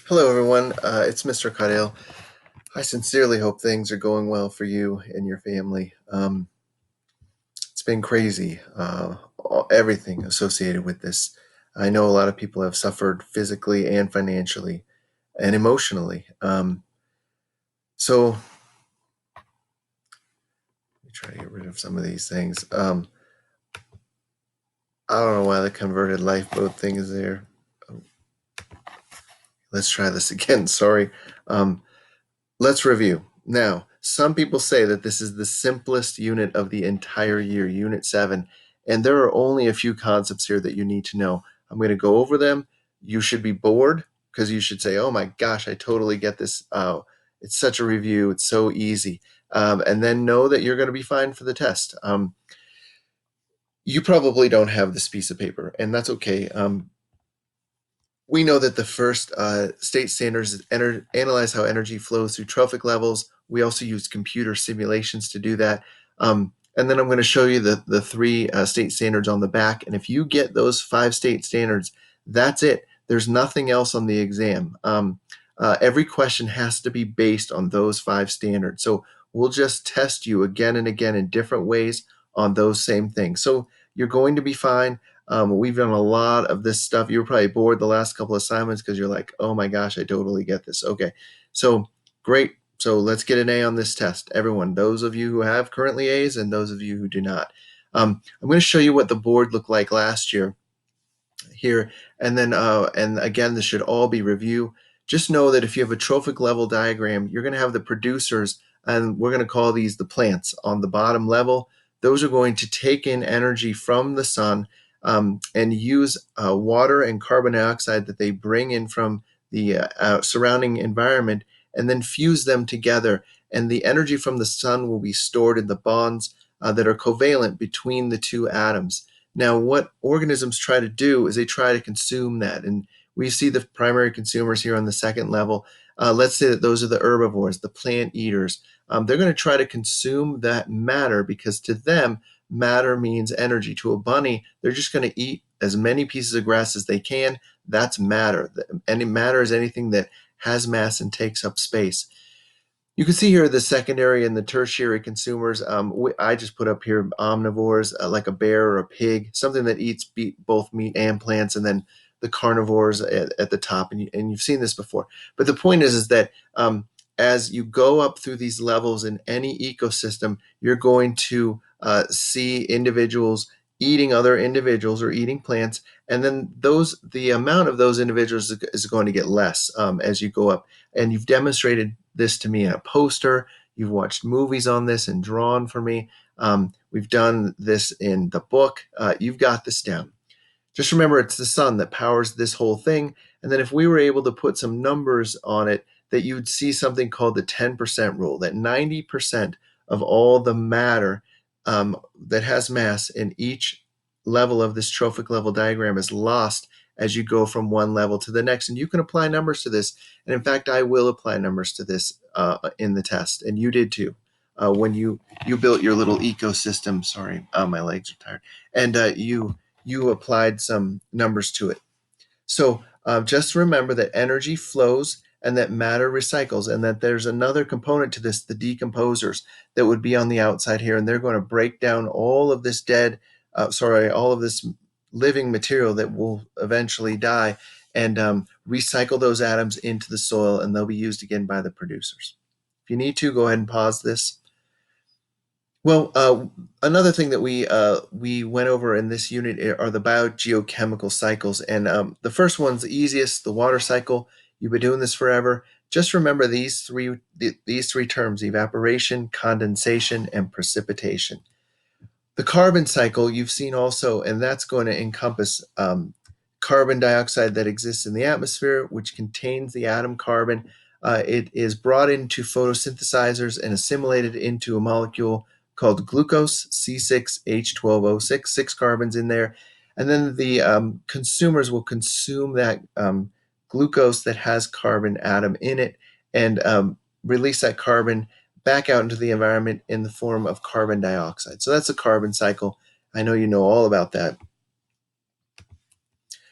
Hello, everyone. It's Mr. Caudale. I sincerely hope things are going well for you and your family. It's been crazy, everything associated with this. I know a lot of people have suffered physically and financially and emotionally. So, let me try to get rid of some of these things. I don't know why the converted lifeboat thing is there. Let's try this again. Sorry. Um, Let's review. Now, some people say that this is the simplest unit of the entire year, Unit 7, and there are only a few concepts here that you need to know. I'm going to go over them. You should be bored because you should say, oh my gosh, I totally get this. It's such a review. It's so easy. And then know that you're going to be fine for the test. You probably don't have this piece of paper, and that's okay. We know that the first state standards is analyze how energy flows through trophic levels. We also use computer simulations to do that. And then I'm going to show you the three state standards on the back. And if you get those five state standards, that's it. There's nothing else on the exam. Every question has to be based on those five standards. So we'll just test you again and again in different ways on those same things. So you're going to be fine. We've done a lot of this stuff. You were probably bored the last couple of assignments because you're like, oh my gosh, I totally get this. Okay, so great. So let's get an A on this test. Everyone, those of you who have currently A's and those of you who do not. I'm going to show you what the board looked like last year here. And again, this should all be review. Just know that if you have a trophic level diagram, you're going to have the producers, and we're going to call these the plants on the bottom level. Those are going to take in energy from the sun and use water and carbon dioxide that they bring in from the surrounding environment and then fuse them together. And the energy from the sun will be stored in the bonds that are covalent between the two atoms. Now, what organisms try to do is they try to consume that. And we see the primary consumers here on the second level. Let's say that those are the herbivores, the plant eaters. They're going to try to consume that matter because to them, matter means energy. To a bunny, they're just going to eat as many pieces of grass as they can. That's matter. Any matter is anything that has mass and takes up space. You can see here the secondary and the tertiary consumers. I just put up here omnivores like a bear or a pig, something that eats both meat and plants, and then the carnivores at the top. And you've seen this before. But the point is that as you go up through these levels in any ecosystem, you're going to see individuals eating other individuals or eating plants, and then the amount of those individuals is going to get less as you go up. And you've demonstrated this to me in a poster. You've watched movies on this and drawn for me. We've done this in the book. You've got this down. Just remember, it's the sun that powers this whole thing. And then if we were able to put some numbers on it, that you'd see something called the 10% rule, that 90% of all the matter that has mass in each level of this trophic level diagram is lost as you go from one level to the next. And you can apply numbers to this. And in fact, I will apply numbers to this in the test. And you did too. When you built your little ecosystem. Sorry, my legs are tired. And you applied some numbers to it. So just remember that energy flows and that matter recycles, and that there's another component to this, the decomposers, that would be on the outside here, and they're going to break down all of this all of this living material that will eventually die and recycle those atoms into the soil, and they'll be used again by the producers. If you need to, go ahead and pause this. Well, another thing that we went over in this unit are the biogeochemical cycles, and the first one's the easiest, the water cycle. You've been doing this forever. Just remember these three terms: evaporation, condensation, and precipitation. The carbon cycle you've seen also, and that's going to encompass carbon dioxide that exists in the atmosphere, which contains the atom carbon. It is brought into photosynthesizers and assimilated into a molecule called glucose, C6H12O6, six carbons in there. And then the consumers will consume that glucose that has carbon atom in it and release that carbon back out into the environment in the form of carbon dioxide. So that's a carbon cycle. I know you know all about that.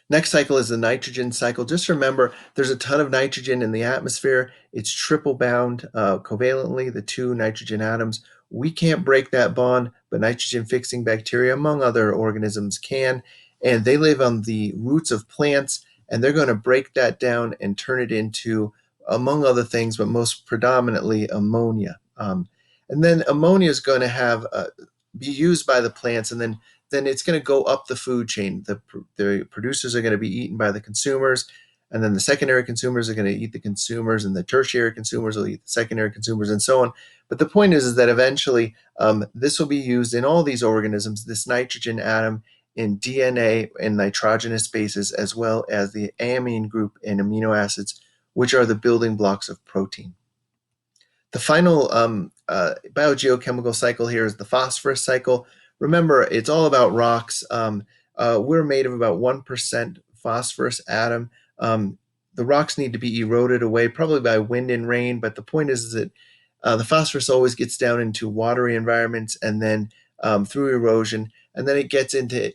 Next cycle is the nitrogen cycle. Just remember, there's a ton of nitrogen in the atmosphere. It's triple bound covalently, the two nitrogen atoms. We can't break that bond, but nitrogen fixing bacteria, among other organisms, can. And they live on the roots of plants, and they're going to break that down and turn it into, among other things, but most predominantly ammonia. And then ammonia is going to be used by the plants, and then it's going to go up the food chain. The producers are going to be eaten by the consumers, and then the secondary consumers are going to eat the consumers, and the tertiary consumers will eat the secondary consumers, and so on. But the point is that eventually this will be used in all these organisms, this nitrogen atom in DNA and nitrogenous bases, as well as the amine group and amino acids, which are the building blocks of protein. The final biogeochemical cycle here is the phosphorus cycle. Remember, it's all about rocks. We're made of about 1% phosphorus atom. The rocks need to be eroded away, probably by wind and rain, but the point is that the phosphorus always gets down into watery environments and then through erosion, and then it gets into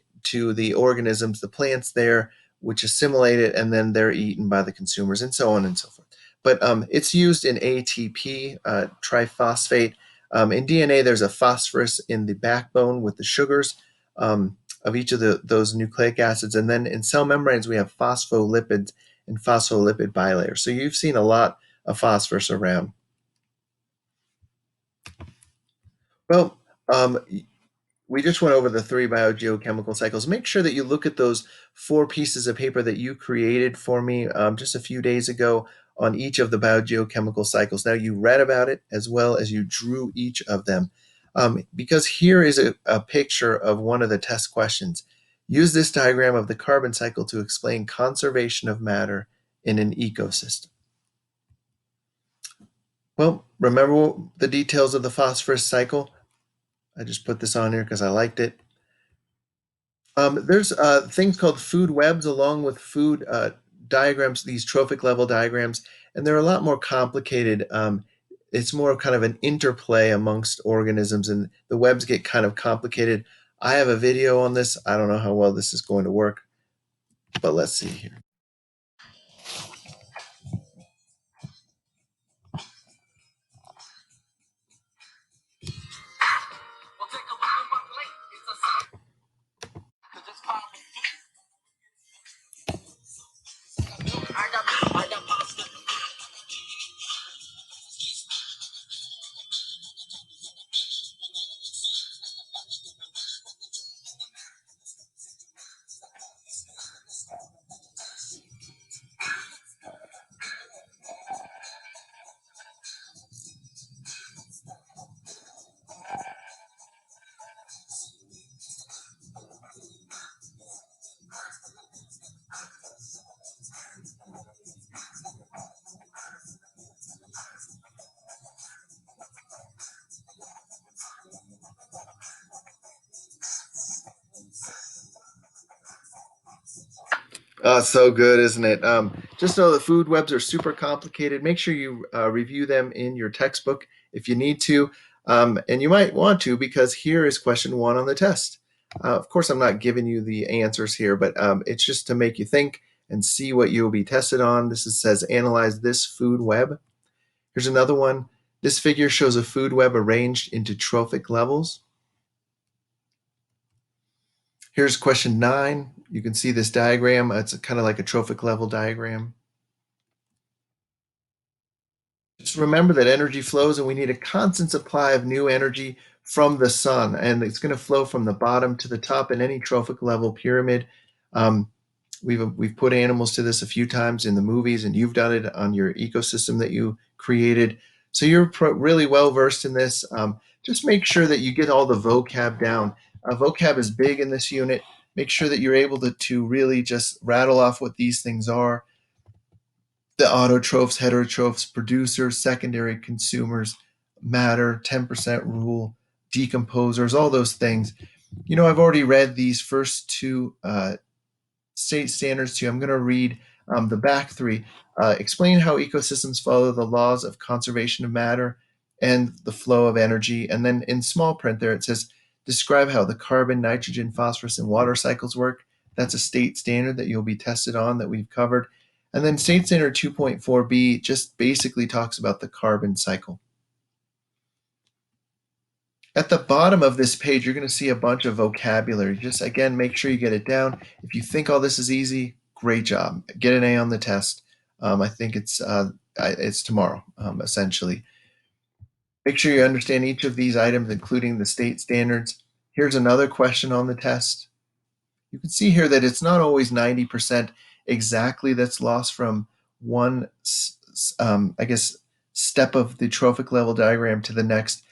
the organisms, the plants there, which assimilate it, and then they're eaten by the consumers, and so on and so forth. But it's used in ATP, triphosphate. In DNA, there's a phosphorus in the backbone with the sugars of each of those nucleic acids. And then in cell membranes, we have phospholipids and phospholipid bilayers. So you've seen a lot of phosphorus around. Well, we just went over the three biogeochemical cycles. Make sure that you look at those 4 pieces of paper that you created for me just a few days ago on each of the biogeochemical cycles. Now, you read about it as well as you drew each of them. Because here is a picture of one of the test questions. Use this diagram of the carbon cycle to explain conservation of matter in an ecosystem. Well, remember the details of the phosphorus cycle? I just put this on here because I liked it. There's things called food webs along with food diagrams, these trophic level diagrams, and they're a lot more complicated. It's more of kind of an interplay amongst organisms, and the webs get kind of complicated. I have a video on this. I don't know how well this is going to work, but let's see here. So good, isn't it? Just know the food webs are super complicated. Make sure you review them in your textbook if you need to. And you might want to, because here is question 1 on the test. Of course, I'm not giving you the answers here, but it's just to make you think and see what you'll be tested on. Says analyze this food web. Here's another one. This figure shows a food web arranged into trophic levels. Here's question 9. You can see this diagram. It's kind of like a trophic level diagram. Just remember that energy flows, and we need a constant supply of new energy from the sun, and it's going to flow from the bottom to the top in any trophic level pyramid. Um, we've put animals to this a few times in the movies, and you've done it on your ecosystem that you created. So you're really well versed in this. Just make sure that you get all the vocab down. Vocab is big in this unit. Make sure that you're able to really just rattle off what these things are: the autotrophs, heterotrophs, producers, secondary consumers, matter, 10% rule, decomposers, all those things. I've already read these first 2 state standards to you. I'm going to read the back 3. Explain how ecosystems follow the laws of conservation of matter and the flow of energy. And then in small print there, it says, describe how the carbon, nitrogen, phosphorus, and water cycles work. That's a state standard that you'll be tested on that we've covered. And then state standard 2.4b just basically talks about the carbon cycle. At the bottom of this page, you're going to see a bunch of vocabulary. Just again, make sure you get it down. If you think all this is easy, great job. Get an A on the test. I think it's tomorrow, essentially. Make sure you understand each of these items, including the state standards. Here's another question on the test. You can see here that it's not always 90% exactly that's lost from one, I guess, step of the trophic level diagram to the next.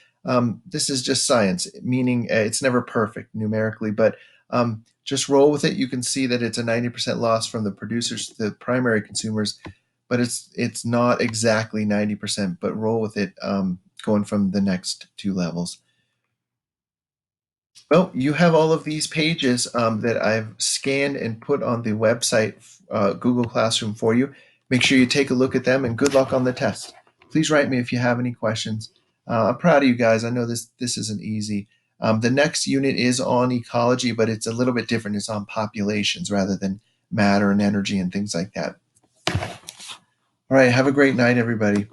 This is just science, meaning it's never perfect numerically, but just roll with it. You can see that it's a 90% loss from the producers to the primary consumers, but it's not exactly 90%, but roll with it going from the next two levels. Well, you have all of these pages that I've scanned and put on the website, Google Classroom for you. Make sure you take a look at them and good luck on the test. Please write me if you have any questions. I'm proud of you guys. I know this isn't easy. The next unit is on ecology, but it's a little bit different. It's on populations rather than matter and energy and things like that. All right, have a great night, everybody.